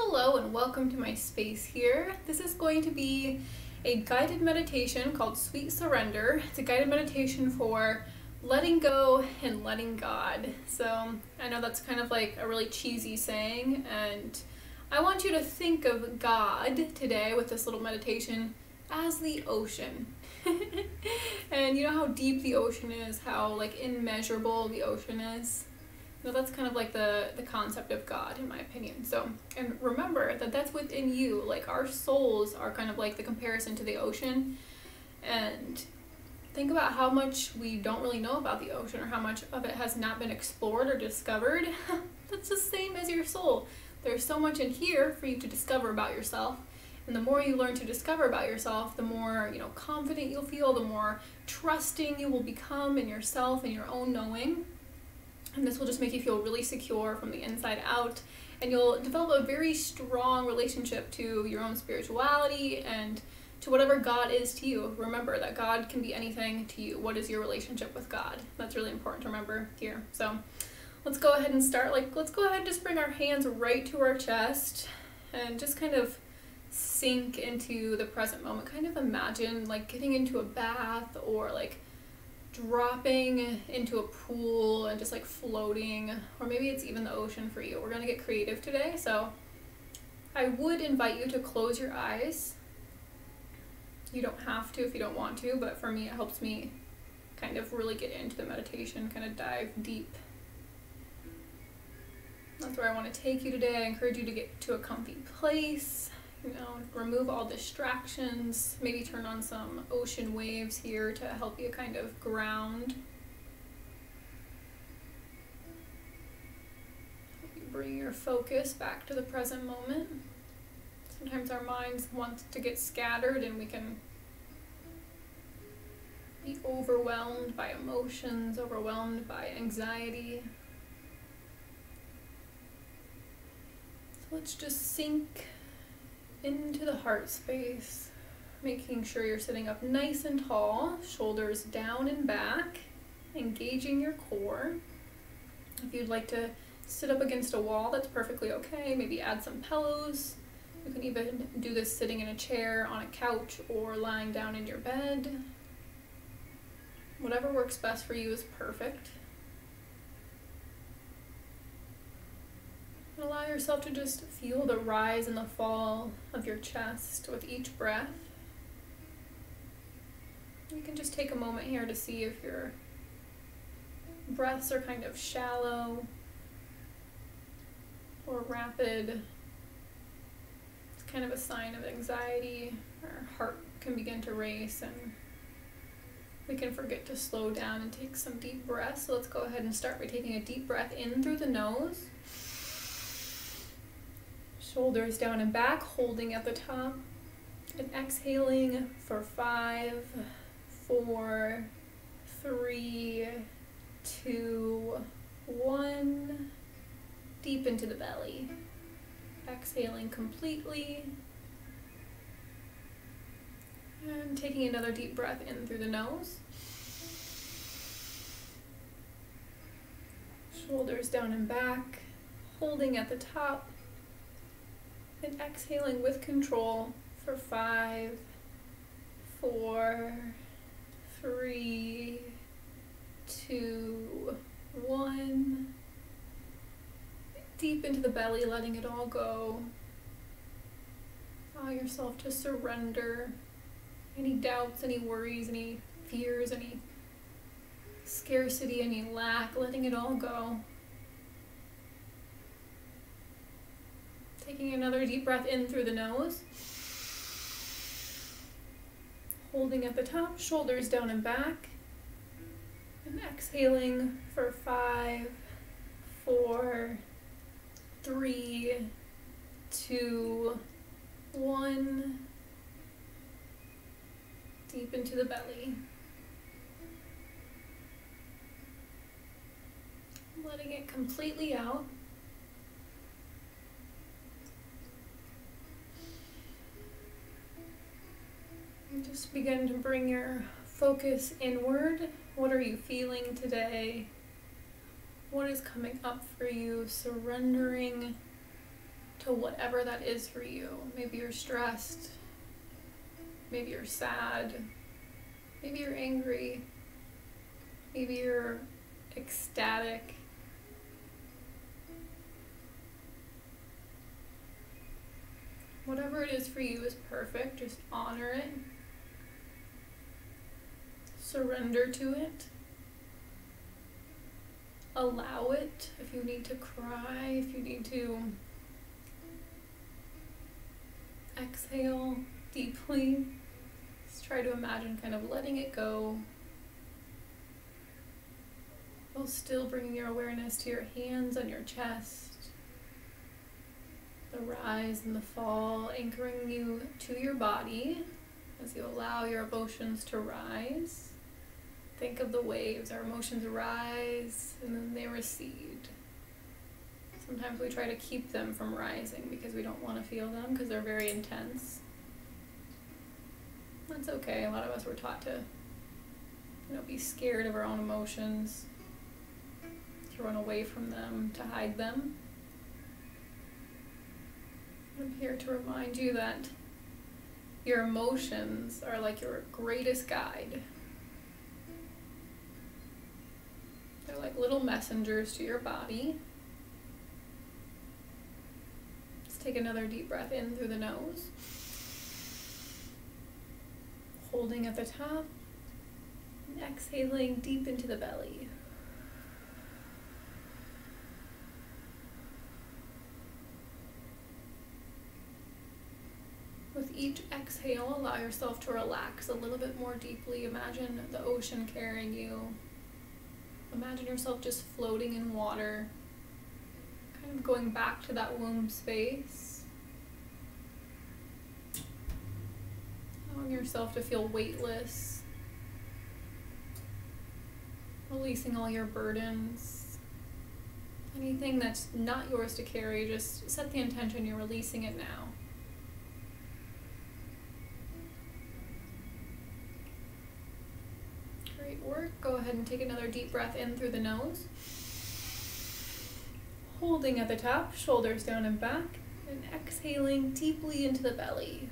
Hello and welcome to my space here. This is going to be a guided meditation called Sweet Surrender. It's a guided meditation for letting go and letting God. So I know that's kind of like a really cheesy saying, and I want you to think of God today with this little meditation as the ocean. And you know how deep the ocean is, how like immeasurable the ocean is? No, that's kind of like the concept of God, in my opinion. So, and remember that that's within you. Like, our souls are kind of like the comparison to the ocean. And think about how much we don't really know about the ocean, or how much of it has not been explored or discovered. That's the same as your soul. There's so much in here for you to discover about yourself. And the more you learn to discover about yourself, the more, confident you'll feel, the more trusting you will become in yourself and your own knowing. And this will just make you feel really secure from the inside out, and you'll develop a very strong relationship to your own spirituality and to whatever God is to you. Remember that God can be anything to you. What is your relationship with God? That's really important to remember here. So let's go ahead and start. Let's go ahead and just bring our hands right to our chest and just kind of sink into the present moment. Kind of imagine like getting into a bath, or like dropping into a pool and just like floating, or maybe it's even the ocean for you. We're gonna get creative today, so I would invite you to close your eyes. You don't have to if you don't want to, but for me it helps me kind of really get into the meditation, kind of dive deep. That's where I want to take you today. I encourage you to get to a comfy place. Remove all distractions, maybe turn on some ocean waves here to help you kind of ground. Bring your focus back to the present moment. Sometimes our minds want to get scattered, and we can be overwhelmed by emotions, overwhelmed by anxiety. So let's just sink into the heart space, making sure you're sitting up nice and tall, shoulders down and back, engaging your core. If you'd like to sit up against a wall, that's perfectly okay. Maybe add some pillows. You can even do this sitting in a chair, on a couch, or lying down in your bed. Whatever works best for you is perfect. And allow yourself to just feel the rise and the fall of your chest with each breath. You can just take a moment here to see if your breaths are kind of shallow or rapid. It's kind of a sign of anxiety. Our heart can begin to race, and we can forget to slow down and take some deep breaths. So let's go ahead and start by taking a deep breath in through the nose. Shoulders down and back, holding at the top, and exhaling for 5, 4, 3, 2, 1. Deep into the belly. Exhaling completely. And taking another deep breath in through the nose. Shoulders down and back, holding at the top, and exhaling with control for 5, 4, 3, 2, 1. Deep into the belly, letting it all go. Allow yourself to surrender any doubts, any worries, any fears, any scarcity, any lack, letting it all go. Taking another deep breath in through the nose. Holding at the top, shoulders down and back. And exhaling for 5, 4, 3, 2, 1. Deep into the belly. Letting it completely out. Just begin to bring your focus inward. What are you feeling today? What is coming up for you? Surrendering to to whatever that is for you. Maybe you're stressed, maybe you're sad, maybe you're angry, maybe you're ecstatic. Whatever it is for you is perfect. Just honor it. Surrender to it. Allow it. If you need to cry, if you need to exhale deeply, just try to imagine kind of letting it go, while still bringing your awareness to your hands on your chest, the rise and the fall, anchoring you to your body as you allow your emotions to rise. Think of the waves. Our emotions rise and then they recede. Sometimes we try to keep them from rising because we don't want to feel them because they're very intense. That's okay. A lot of us were taught to, be scared of our own emotions, to run away from them, to hide them. I'm here to remind you that your emotions are like your greatest guide. They're like little messengers to your body. Let's take another deep breath in through the nose. Holding at the top and exhaling deep into the belly. With each exhale, allow yourself to relax a little bit more deeply. Imagine the ocean carrying you. Imagine yourself just floating in water, kind of going back to that womb space. Allowing yourself to feel weightless. Releasing all your burdens. Anything that's not yours to carry, just set the intention you're releasing it now. Great work. Go ahead and take another deep breath in through the nose. Holding at the top, shoulders down and back, and exhaling deeply into the belly.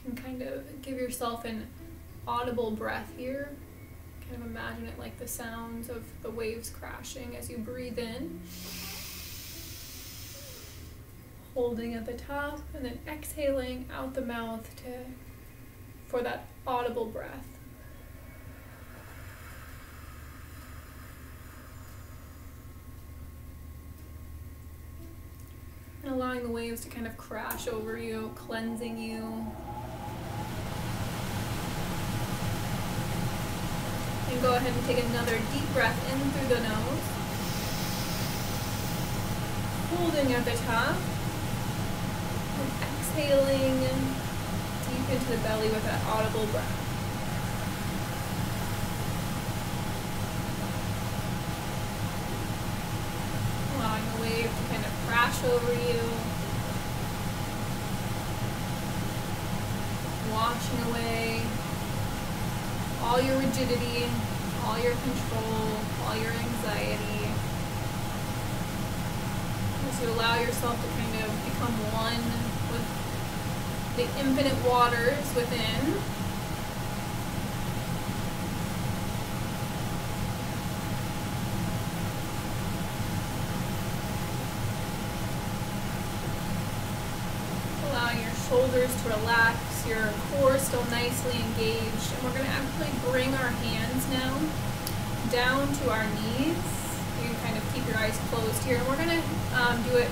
And kind of give yourself an audible breath here. Kind of imagine it like the sounds of the waves crashing as you breathe in. Holding at the top and then exhaling out the mouth for that audible breath. And allowing the waves to kind of crash over you, cleansing you. And go ahead and take another deep breath in through the nose. Holding at the top. And exhaling deep into the belly with that audible breath. Allowing the wave to kind of crash over you. Washing away all your rigidity, all your control, all your anxiety. As you allow yourself to kind of become one with the infinite waters within. Allowing your shoulders to relax, your core still nicely engaged. And we're going to actually bring our hands now down to our knees. You can kind of keep your eyes closed here. And we're going to do it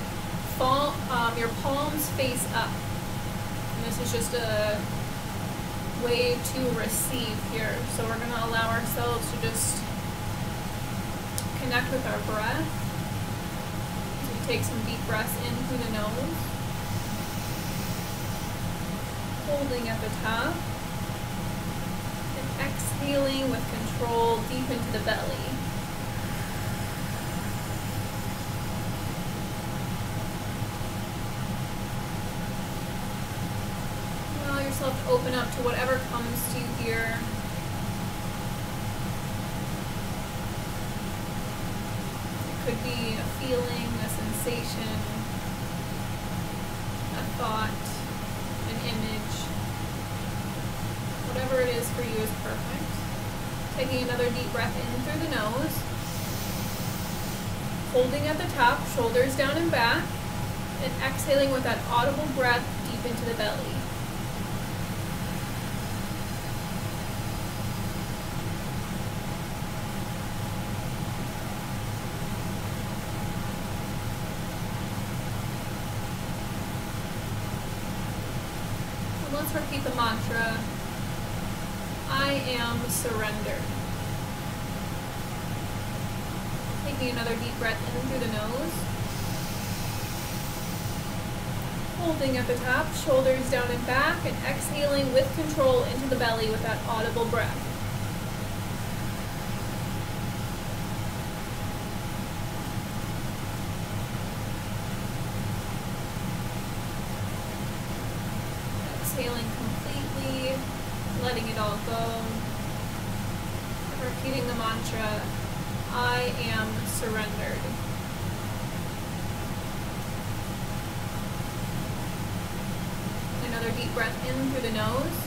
your palms face up. And this is just a way to receive here. So we're going to allow ourselves to just connect with our breath. So we take some deep breaths in through the nose. Holding at the top. And exhaling with control deep into the belly. To open up to whatever comes to you here. could be a feeling, a sensation, a thought, an image. Whatever it is for you is perfect. Taking another deep breath in through the nose. Holding at the top, shoulders down and back, and exhaling with that audible breath deep into the belly. And let's repeat the mantra, I am surrendered. Taking another deep breath in through the nose. Holding at the top, shoulders down and back, and exhaling with control into the belly with that audible breath. Exhaling completely, letting it all go. Repeating the mantra, I am surrendered. Another deep breath in through the nose.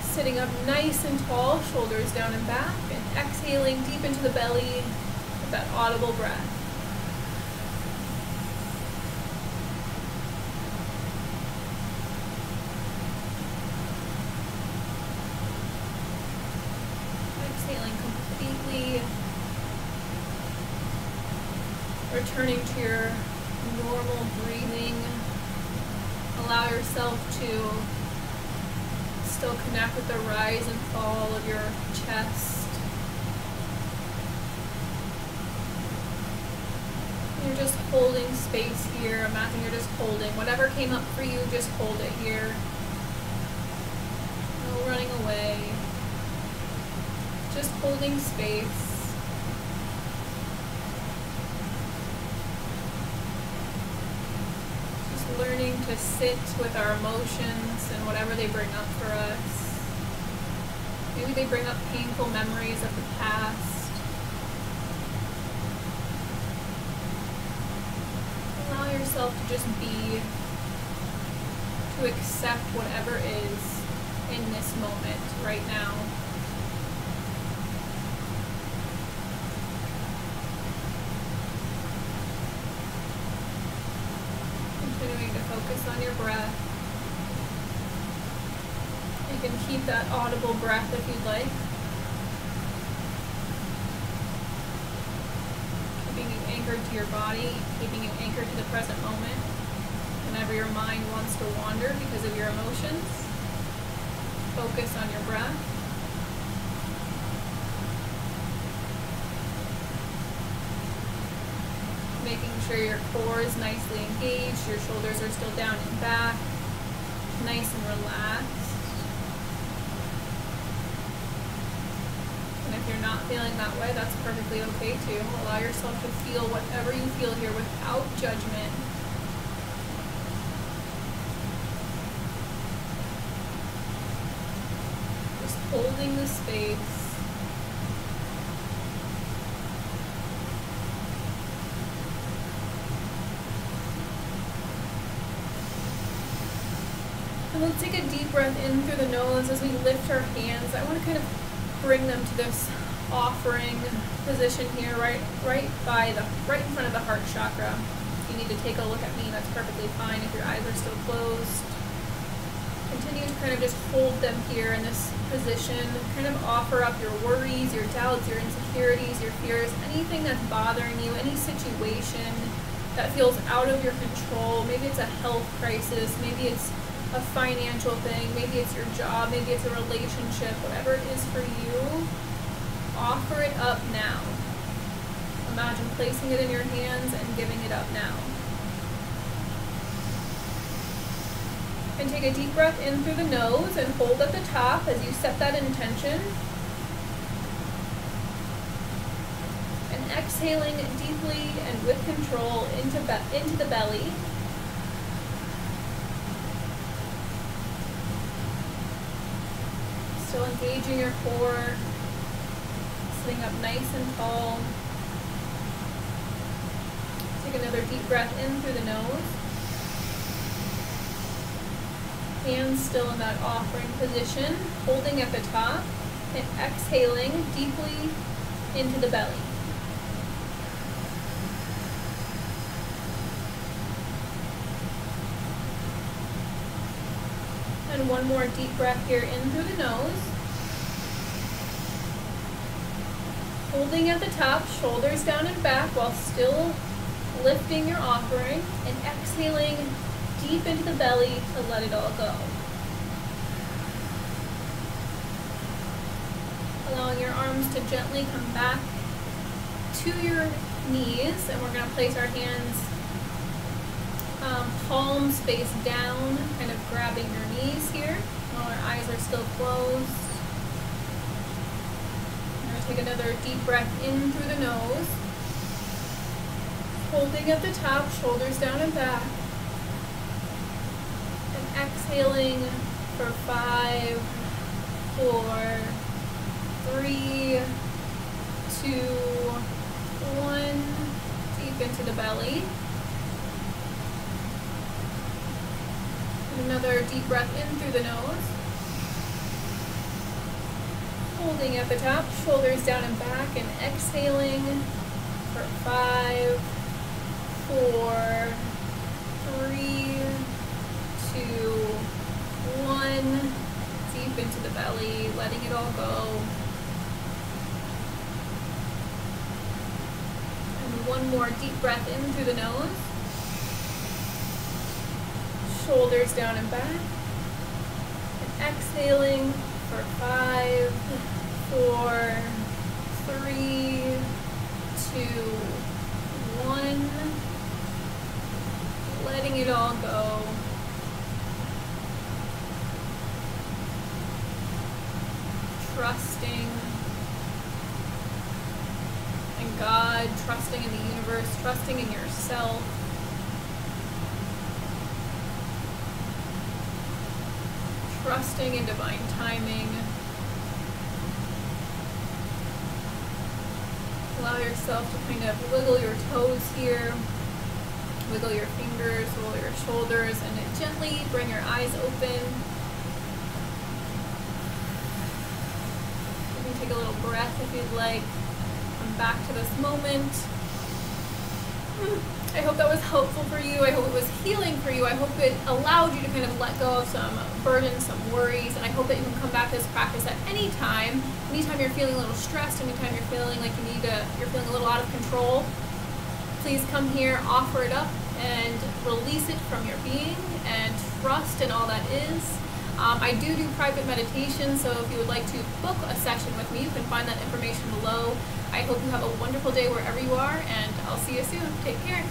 Sitting up nice and tall, shoulders down and back, and exhaling deep into the belly with that audible breath. Exhaling completely, returning to your normal breathing. Allow yourself to still connect with the rise and fall of your chest. You're just holding space here. Imagine you're just holding. Whatever came up for you, just hold it here. No running away. Just holding space. Learning to sit with our emotions and whatever they bring up for us. Maybe they bring up painful memories of the past. Allow yourself to just be, to accept whatever is in this moment right now. Continuing to focus on your breath. You can keep that audible breath if you'd like. Keeping you anchored to your body, keeping you anchored to the present moment. Whenever your mind wants to wander because of your emotions, focus on your breath. Making sure your core is nicely engaged, your shoulders are still down and back, nice and relaxed. And if you're not feeling that way, that's perfectly okay too. Allow yourself to feel whatever you feel here without judgment. Just holding the space. And let's take a deep breath in through the nose as we lift our hands. I want to kind of bring them to this offering position here, right in front of the heart chakra. If you need to take a look at me, that's perfectly fine if your eyes are still closed. Continue to kind of just hold them here in this position. Kind of offer up your worries, your doubts, your insecurities, your fears, anything that's bothering you, any situation that feels out of your control. Maybe it's a health crisis, maybe it's a financial thing, maybe it's your job, maybe it's a relationship, whatever it is for you, offer it up now. Imagine placing it in your hands and giving it up now. And take a deep breath in through the nose and hold at the top as you set that intention. And exhaling deeply and with control into the belly. Still engaging your core, sitting up nice and tall. Take another deep breath in through the nose. Hands still in that offering position, holding at the top, and exhaling deeply into the belly. And one more deep breath here in through the nose. Holding at the top, shoulders down and back while still lifting your offering, and exhaling deep into the belly to let it all go. Allowing your arms to gently come back to your knees, and we're going to place our hands palms face down, kind of grabbing your knees here while our eyes are still closed. We're going to take another deep breath in through the nose, holding at the top, shoulders down and back, and exhaling for 5, 4, 3, 2, 1, deep into the belly. And another deep breath in through the nose. Holding at the top, shoulders down and back, and exhaling for 5, 4, 3, 2, 1. Deep into the belly, letting it all go. And one more deep breath in through the nose. Shoulders down and back. And exhaling for 5, 4, 3, 2, 1. Letting it all go. Trusting in God, trusting in the universe, trusting in yourself. Trusting in divine timing. Allow yourself to kind of wiggle your toes here, wiggle your fingers, wiggle your shoulders, and then gently bring your eyes open. You can take a little breath if you'd like. Come back to this moment. I hope that was helpful for you. I hope it was healing for you. I hope it allowed you to kind of let go of some burdens, some worries, and I hope that you can come back to this practice at any time. Anytime you're feeling a little stressed, anytime you're feeling like you're feeling a little out of control, please come here, offer it up, and release it from your being, and trust in all that is. I do private meditation, so if you would like to book a session with me, you can find that information below. I hope you have a wonderful day wherever you are, and I'll see you soon. Take care.